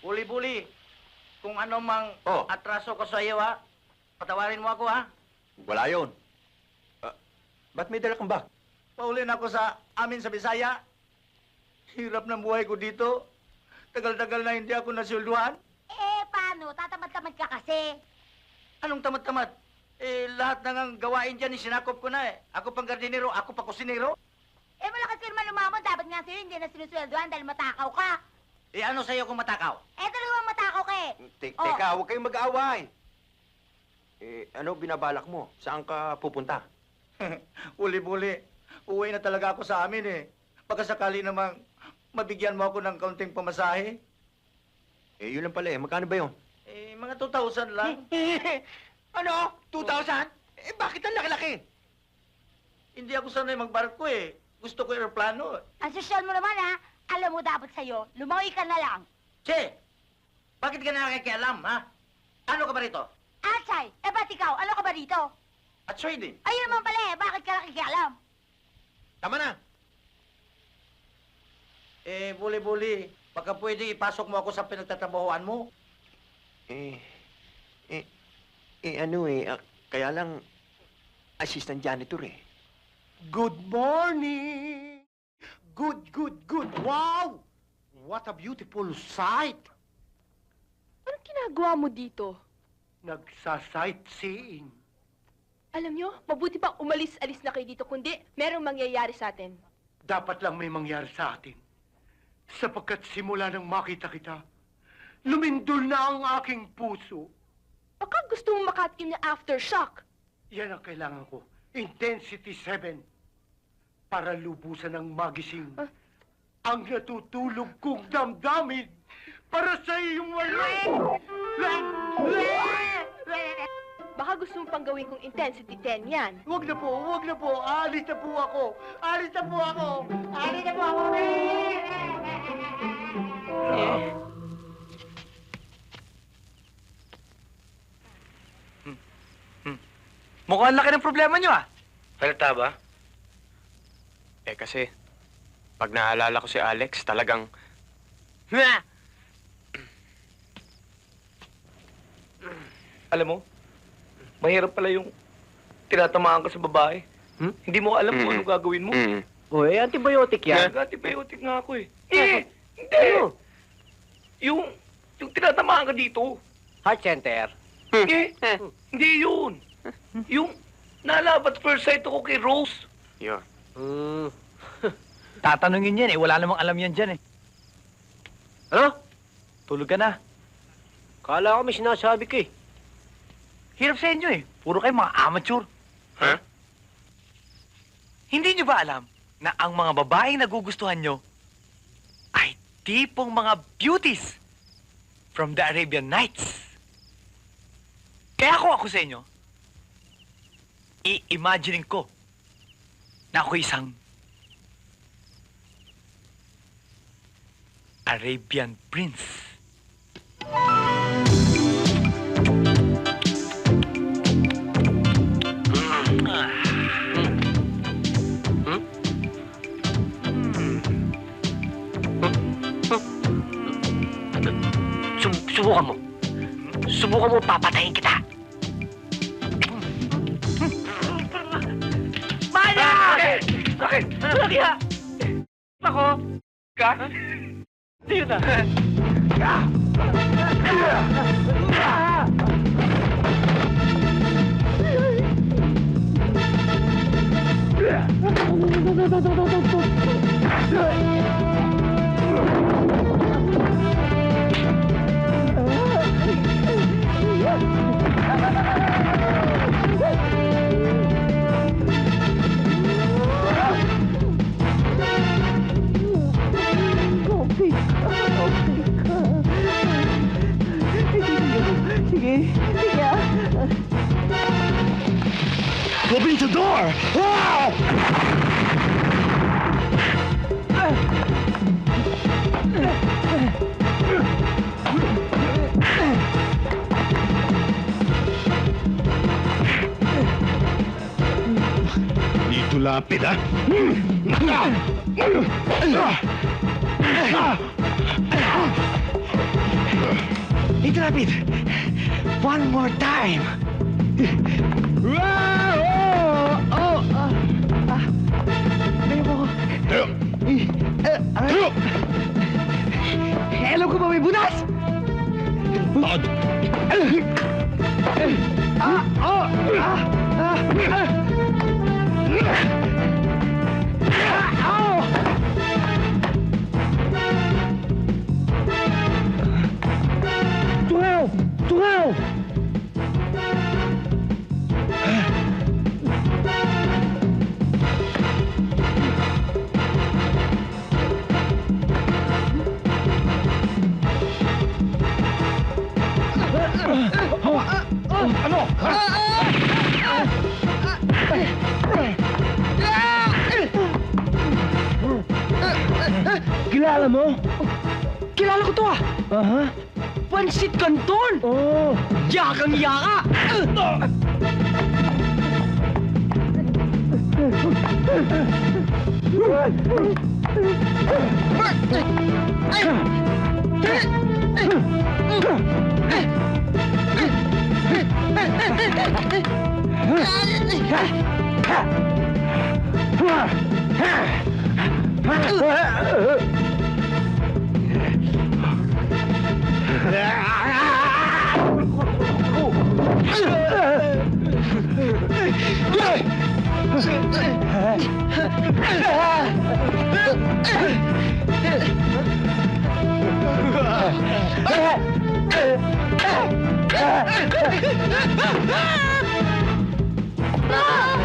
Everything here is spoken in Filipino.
Buli-buli. Kung ano mang Oh. atraso ko sa iyo, ha? Patawarin mo ako, ha? Wala yun. Ba't may dala kang bag? Paulin ako sa amin sa Bisaya. Hirap ng buhay ko dito. Tagal-tagal na hindi ako nasulduhan. Eh, paano? Tatamad-tamad ka kasi. Anong tamad-tamad? Lahat na ngang gawain dyan, sinakop ko na eh. Ako pang gardinero, ako pa kusinero. Eh, malakas ka naman lumamon. Dapat nga sa'yo hindi na sinusweldohan dahil matakaw ka. Ano sa'yo kung matakaw? Eh, talagang matakaw ka eh. Teka, huwag kayong mag-aaway. Ano binabalak mo? Saan ka pupunta? Uli-buli. Uwi na talaga ako sa amin eh. Pagkasakali namang mabigyan mo ako ng kaunting pamasahe. Yun lang pala eh. Magkano ba yun? Mga 2,000 lang. Ano? 2,000? Bakit ang laki-laki? Hindi ako sanay magbarko eh. Gusto ko aeroplano. Ang sosyal mo naman ha. Alam mo dapat sa'yo, lumawi ka na lang. Che! Bakit ka nakikialam, ha? Ano ka ba rito? Atsay, eh ba't ikaw? Ano ka ba dito? At trading. Ayun naman pala eh, bakit ka nakikialam? Tama na. Buli-buli. Baka pwede ipasok mo ako sa pinagtatrabahoan mo. Kaya lang, assistant janitor eh. Good morning! Good! Wow! What a beautiful sight! Anong ginagawa mo dito? Nagsa-sightseeing. Alam nyo, mabuti pang umalis-alis na kayo dito, kundi merong mangyayari sa atin. Dapat lang may mangyari sa atin. Sapagkat simula nang makita kita, lumindol na ang aking puso. Baka gusto mong makatikim ng aftershock. Yan ang kailangan ko. Intensity 7. Para lubusan ng magising. Ang natutulog kong damdamin. Para sa iyong Baka gusto mong pang gawin kong intensity 10 yan. Huwag na po. Alis na po ako. Alis na po ako. Mukhang laki ng problema nyo, ah. Halata ba? Kasi, pag naalala ko si Alex, talagang... Alam mo, mahirap pala yung tinatamaan ka sa babae. Hindi mo alam kung ano gagawin mo. Uy, antibiotic yan. Nag-antibiotic nga ako eh. Hindi! Yung tinatamaan ka dito. Heart center. Hindi yun. Yung nalabat first sight ako kay Rose. Yun. Tatanungin yan eh. Wala namang alam yan dyan eh. Ano? Tulog ka na. Kala ko may sinasabi ka eh. Hirap sa inyo eh. Puro kayo mga amateur. Ha? Hindi nyo ba alam na ang mga babaeng nagugustuhan nyo ay tipong mga beauties from the Arabian Nights? Kaya kung ako sa inyo, i-imaginein ko na ako isang Arabian Prince. Subukan mo, papatayin kita. Maya! Bakit? Lagi ha! Ako? Ka? Sino na? Open the door! Dito lapid, ha? Intrepid! One more time! Wow! Oh! May mo ko. Alam ko ba may bunas? Bakit? Tungaw! Tungaw! Ano? Kilala mo? Kilala ko to ah! Aha. Pansit Canton! Oo! Yakang yaka! Ah!